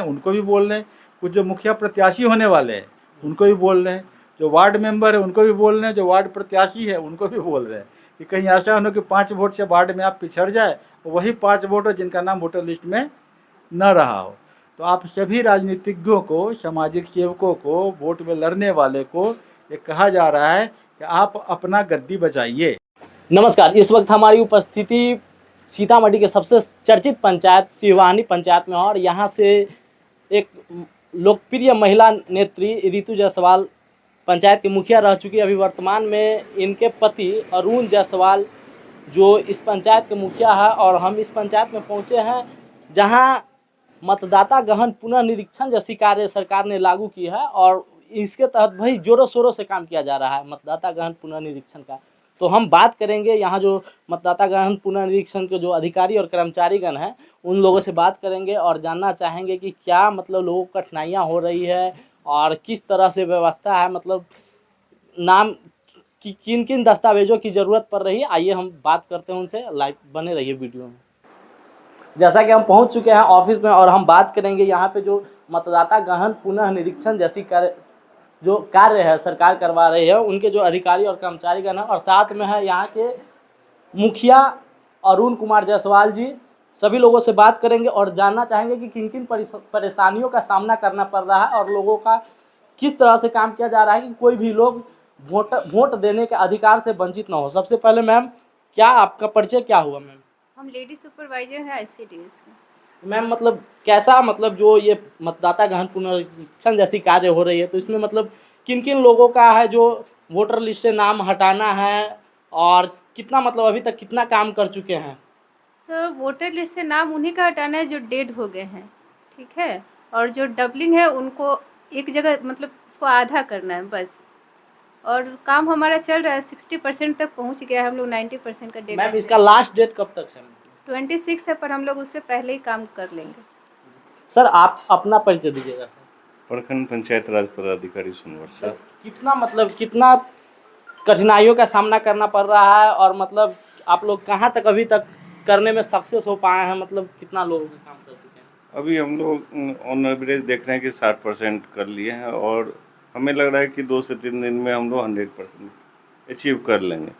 उनको भी बोल रहे हैं, कुछ जो मुखिया प्रत्याशी होने वाले हैं उनको भी बोल रहे हैं, जो वार्ड मेंबर है उनको भी बोल रहे हैं, जो वार्ड प्रत्याशी है उनको भी बोल रहे हैं कि कहीं ऐसा हो कि 5 वोट से वार्ड में आप पिछड़ जाए, वही 5 वोट हो जिनका नाम वोटर लिस्ट में न रहा हो। तो आप सभी राजनीतिज्ञों को, सामाजिक सेवकों को, वोट में लड़ने वाले को ये कहा जा रहा है कि आप अपना गद्दी बचाइए। नमस्कार, इस वक्त हमारी उपस्थिति सीतामढ़ी के सबसे चर्चित पंचायत सिहवानी पंचायत में और यहाँ से एक लोकप्रिय महिला नेत्री रितु जायसवाल पंचायत के मुखिया रह चुकी है। अभी वर्तमान में इनके पति अरुण जायसवाल जो इस पंचायत के मुखिया है और हम इस पंचायत में पहुँचे हैं जहाँ मतदाता गहन पुनर्निरीक्षण जैसी कार्य सरकार ने लागू की है और इसके तहत भाई जोरों शोरों से काम किया जा रहा है मतदाता गहन पुनर्निरीक्षण का। तो हम बात करेंगे यहाँ जो मतदाता गहन पुनर्निरीक्षण के जो अधिकारी और कर्मचारीगण हैं उन लोगों से बात करेंगे और जानना चाहेंगे कि क्या मतलब लोगों को कठिनाइयाँ हो रही है और किस तरह से व्यवस्था है, मतलब नाम कि किन किन दस्तावेजों की ज़रूरत पड़ रही है। आइए हम बात करते हैं उनसे, लाइव बने रहिए वीडियो में। जैसा कि हम पहुंच चुके हैं ऑफिस में और हम बात करेंगे यहाँ पे जो मतदाता गहन पुनः निरीक्षण जैसी कार्य है सरकार करवा रही है उनके जो अधिकारी और कर्मचारीगण हैं और साथ में है यहाँ के मुखिया अरुण कुमार जायसवाल जी। सभी लोगों से बात करेंगे और जानना चाहेंगे कि किन किन परेशानियों का सामना करना पड़ रहा है और लोगों का किस तरह से काम किया जा रहा है कि कोई भी लोग वोट देने के अधिकार से वंचित ना हो। सबसे पहले मैम, क्या आपका परिचय क्या हुआ? मैम, हम लेडी सुपरवाइजर हैं ICDS के। मैम मतलब कैसा, मतलब जो ये मतदाता गहन पुनरीक्षण जैसी कार्य हो रही है तो इसमें मतलब किन किन लोगों का है जो वोटर लिस्ट से नाम हटाना है और कितना मतलब अभी तक कितना काम कर चुके हैं? सर, वोटर लिस्ट से नाम उन्हीं का हटाना है जो डेड हो गए हैं, ठीक है, और जो डबलिंग है उनको एक जगह मतलब उसको आधा करना है बस। और काम हमारा चल रहा है, 60% तक पहुंच गया है, हम लोग 90% का डेट। मैम इसका लास्ट डेट कब तक है? 26 है, पर हम लोग उससे पहले ही काम कर लेंगे। सर आप अपना परिचय दीजिएगा। सर, प्रखंड पंचायत राज पदाधिकारी सोनवर। सर कितना मतलब कितना कठिनाइयों का सामना करना पड़ रहा है और मतलब आप लोग कहाँ तक अभी तक करने में सक्सेस हो पाए हैं, मतलब कितना लोगों का काम कर चुके हैं? अभी हम लोग ऑन एवरेज देख रहे हैं कि 60% कर लिए हैं और हमें लग रहा है कि 2 से 3 दिन में हम लोग 100% अचीव कर लेंगे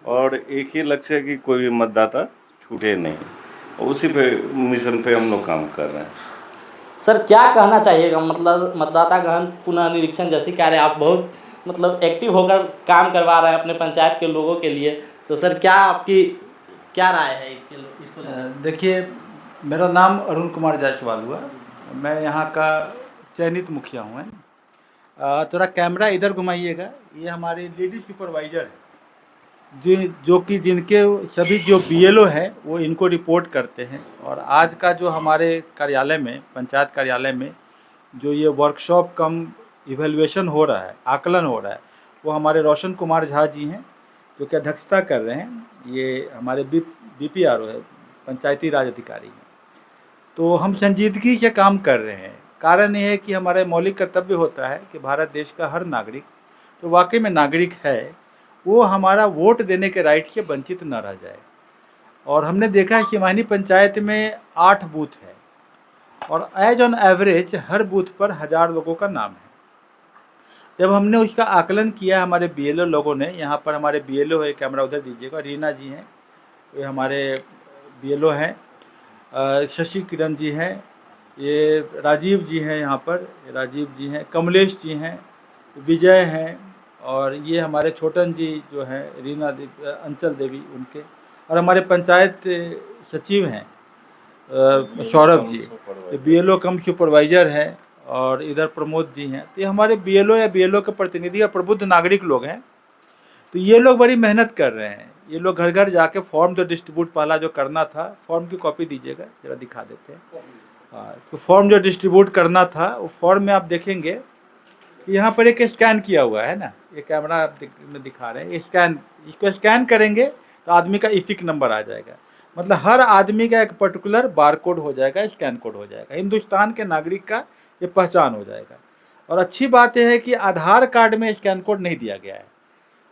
और एक ही लक्ष्य है कि कोई भी मतदाता छूटे नहीं, और उसी पे मिशन पे हम लोग काम कर रहे हैं। सर क्या कहना चाहिएगा, मतलब मतदाता गहन पुनर्निरीक्षण जैसी कार्य आप बहुत मतलब एक्टिव होकर काम करवा रहे हैं अपने पंचायत के लोगों के लिए, तो सर क्या आपकी क्या राय है इसको? देखिए, मेरा नाम अरुण कुमार जायसवाल हुआ, मैं यहाँ का चयनित मुखिया हूँ। थोड़ा कैमरा इधर घुमाइएगा। ये हमारे लेडी सुपरवाइज़र है जो कि जिनके सभी जो BLO है वो इनको रिपोर्ट करते हैं। और आज का जो हमारे कार्यालय में, पंचायत कार्यालय में जो ये वर्कशॉप कम इवैल्यूएशन हो रहा है, आकलन हो रहा है, वो हमारे रोशन कुमार झा जी हैं जो कि अध्यक्षता कर रहे हैं। ये हमारे BPRO है, पंचायती राज अधिकारी हैं। तो हम संजीदगी से काम कर रहे हैं। कारण ये है कि हमारा मौलिक कर्तव्य होता है कि भारत देश का हर नागरिक जो वाकई में नागरिक है वो हमारा वोट देने के राइट से वंचित न रह जाए। और हमने देखा है सिवानी पंचायत में 8 बूथ है और एज ऑन एवरेज हर बूथ पर 1000 लोगों का नाम है। जब हमने उसका आकलन किया हमारे BLO लोगों ने, यहाँ पर हमारे BLO है, कैमरा उधर दीजिएगा, रीना जी हैं, ये हमारे BLO हैं, शशि किरण जी हैं, ये राजीव जी हैं, यहाँ पर राजीव जी हैं, कमलेश जी हैं, विजय हैं, और ये हमारे छोटन जी जो हैं, रीना अंचल देवी उनके, और हमारे पंचायत सचिव हैं सौरभ जी, BLO कम सुपरवाइज़र है, और इधर प्रमोद जी हैं। तो ये हमारे BLO या BLO के प्रतिनिधि या प्रबुद्ध नागरिक लोग हैं। तो ये लोग बड़ी मेहनत कर रहे हैं। ये लोग घर घर जाके फॉर्म जो डिस्ट्रीब्यूट पहला जो करना था, फॉर्म की कॉपी दीजिएगा, जरा दिखा देते हैं। हाँ, तो फॉर्म जो डिस्ट्रीब्यूट करना था वो फॉर्म में आप देखेंगे कि यहाँ पर एक स्कैन किया हुआ है ना, ये कैमरा आप में दिखा रहे हैं, ये स्कैन, इसको स्कैन करेंगे तो आदमी का इफिक नंबर आ जाएगा। मतलब हर आदमी का एक पर्टिकुलर बार कोड हो जाएगा, स्कैन कोड हो जाएगा, हिंदुस्तान के नागरिक का ये पहचान हो जाएगा। और अच्छी बात यह है कि आधार कार्ड में स्कैन कोड नहीं दिया गया है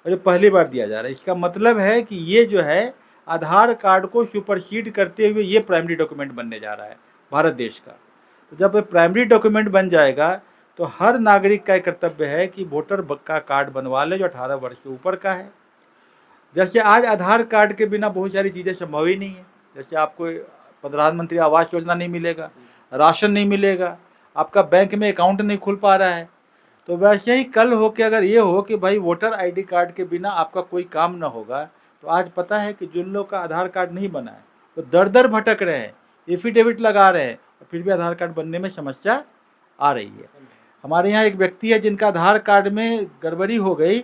और ये पहली बार दिया जा रहा है। इसका मतलब है कि ये जो है आधार कार्ड को सुपरसीड करते हुए ये प्राइमरी डॉक्यूमेंट बनने जा रहा है भारत देश का। तो जब प्राइमरी डॉक्यूमेंट बन जाएगा तो हर नागरिक का कर्तव्य है कि वोटर का कार्ड बनवा ले जो 18 वर्ष से ऊपर का है। जैसे आज आधार कार्ड के बिना बहुत सारी चीज़ें संभव ही नहीं है। जैसे आपको प्रधानमंत्री आवास योजना नहीं मिलेगा, राशन नहीं मिलेगा, आपका बैंक में अकाउंट नहीं खुल पा रहा है। तो वैसे ही कल हो के अगर ये हो कि भाई वोटर आईडी कार्ड के बिना आपका कोई काम ना होगा, तो आज पता है कि जिन लोग का आधार कार्ड नहीं बना है वो दर दर भटक रहे हैं, एफिडेविट लगा रहे हैं और फिर भी आधार कार्ड बनने में समस्या आ रही है। हमारे यहाँ एक व्यक्ति है जिनका आधार कार्ड में गड़बड़ी हो गई,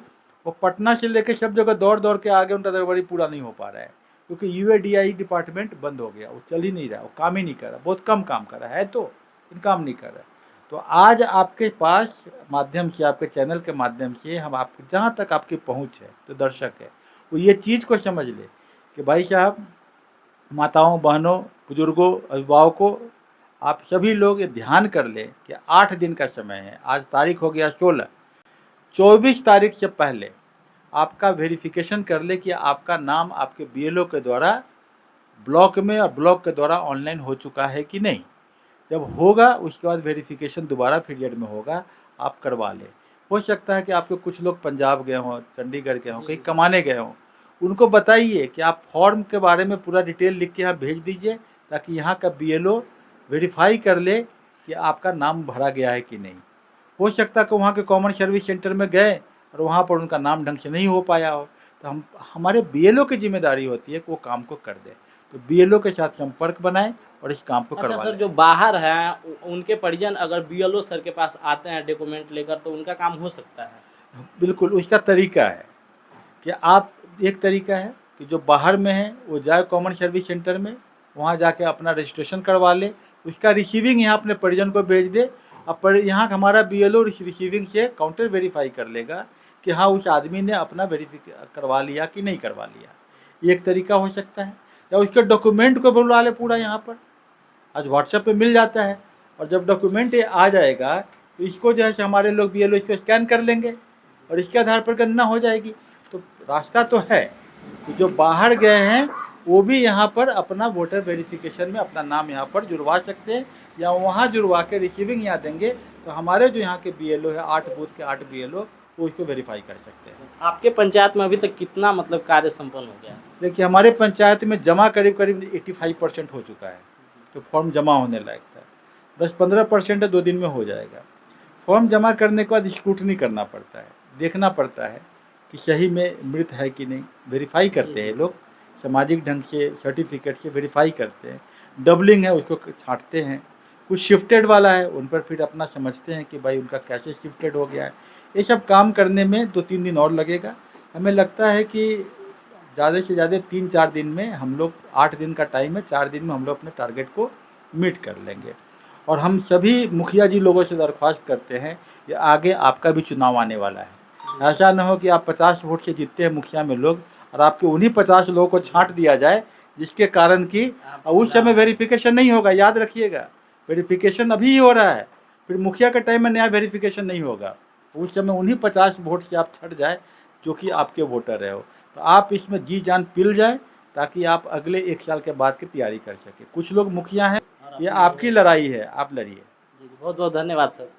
वो पटना से लेकर सब जगह दौड़ दौड़ के आगे, उनका गड़बड़ी पूरा नहीं हो पा रहा है क्योंकि यूआईडीआई डिपार्टमेंट बंद हो गया, वो चल ही नहीं रहा, वो काम ही नहीं कर रहा, बहुत कम काम कर रहा है तो इन काम नहीं कर रहा। तो आज आपके पास माध्यम से, आपके चैनल के माध्यम से हम आपको जहाँ तक आपकी पहुँच है जो दर्शक है वो ये चीज़ को समझ ले कि भाई साहब, माताओं, बहनों, बुजुर्गों, अभिभावकों, आप सभी लोग ये ध्यान कर लें कि 8 दिन का समय है। आज तारीख हो गया 16, 24 तारीख से पहले आपका वेरिफिकेशन कर ले कि आपका नाम आपके बीएलओ के द्वारा ब्लॉक में और ब्लॉक के द्वारा ऑनलाइन हो चुका है कि नहीं। जब होगा उसके बाद वेरिफिकेशन दोबारा पीरियड में होगा, आप करवा लें। हो सकता है कि आपके कुछ लोग पंजाब गए हों, चंडीगढ़ गए हों, कहीं कमाने गए हों, उनको बताइए कि आप फॉर्म के बारे में पूरा डिटेल लिख के यहाँ भेज दीजिए ताकि यहाँ का बीएलओ वेरीफाई कर ले कि आपका नाम भरा गया है कि नहीं। हो सकता है कि वहाँ के कॉमन सर्विस सेंटर में गए और वहाँ पर उनका नाम ढंग से नहीं हो पाया हो, तो हमारे बीएलओ की जिम्मेदारी होती है कि वो काम को कर दे। तो बीएलओ के साथ संपर्क बनाएं और इस काम को करवा अच्छा सर, लें। जो बाहर हैं उनके परिजन अगर बीएलओ सर के पास आते हैं डॉक्यूमेंट लेकर, तो उनका काम हो सकता है? बिल्कुल, उसका तरीका है कि आप, एक तरीका है कि जो बाहर में है वो जाए कॉमन सर्विस सेंटर में, वहाँ जाके अपना रजिस्ट्रेशन करवा ले, उसका रिसीविंग यहाँ अपने परिजन को भेज दे। अब पर यहाँ हमारा बीएलओ रिसीविंग से काउंटर वेरीफाई कर लेगा कि हाँ उस आदमी ने अपना वेरीफाई करवा लिया कि नहीं करवा लिया। ये एक तरीका हो सकता है। या उसके डॉक्यूमेंट को बुलवा ले पूरा, यहाँ पर आज व्हाट्सएप पे मिल जाता है, और जब डॉक्यूमेंट ये आ जाएगा तो इसको जो है हमारे लोग बीएलओ इसको स्कैन कर लेंगे और इसके आधार पर गणना हो जाएगी। तो रास्ता तो है कि जो बाहर गए हैं वो भी यहाँ पर अपना वोटर वेरिफिकेशन में अपना नाम यहाँ पर जुड़वा सकते हैं, या वहाँ जुड़वा के रिसीविंग यहाँ देंगे तो हमारे जो यहाँ के बीएलओ है, 8 बूथ के 8 बीएलओ, वो इसको वेरीफाई कर सकते हैं। आपके पंचायत में अभी तक कितना मतलब कार्य संपन्न हो गया है? देखिए, हमारे पंचायत में जमा करीब 85% हो चुका है, तो फॉर्म जमा होने लायक था। 10-15% 2 दिन में हो जाएगा। फॉर्म जमा करने के बाद स्क्रूटनी करना पड़ता है, देखना पड़ता है कि सही में मृत है कि नहीं, वेरीफाई करते हैं लोग, सामाजिक ढंग से सर्टिफिकेट से वेरीफाई करते हैं। डबलिंग है उसको छांटते हैं, कुछ शिफ्टेड वाला है उन पर फिर अपना समझते हैं कि भाई उनका कैसे शिफ्टेड हो गया है। ये सब काम करने में 2-3 दिन और लगेगा। हमें लगता है कि ज़्यादा से ज़्यादा 3-4 दिन में हम लोग, 8 दिन का टाइम है, 4 दिन में हम लोग अपने टारगेट को मीट कर लेंगे। और हम सभी मुखिया जी लोगों से दरख्वास्त करते हैं कि आगे आपका भी चुनाव आने वाला है। ऐसा न हो कि आप 50 वोट से जीतते हैं मुखिया में लोग और आपके उन्हीं 50 लोगों को छांट दिया जाए, जिसके कारण कि उस समय वेरिफिकेशन नहीं होगा। याद रखिएगा, वेरिफिकेशन अभी ही हो रहा है, फिर मुखिया के टाइम में नया वेरिफिकेशन नहीं होगा। उस समय उन्हीं 50 वोट से आप छट जाए जो कि आपके वोटर रहे हो। तो आप इसमें जी जान पिल जाए ताकि आप अगले 1 साल के बाद की तैयारी कर सकें। कुछ लोग मुखिया हैं, ये आपकी लड़ाई है, आप लड़िए। जी, बहुत बहुत धन्यवाद सर।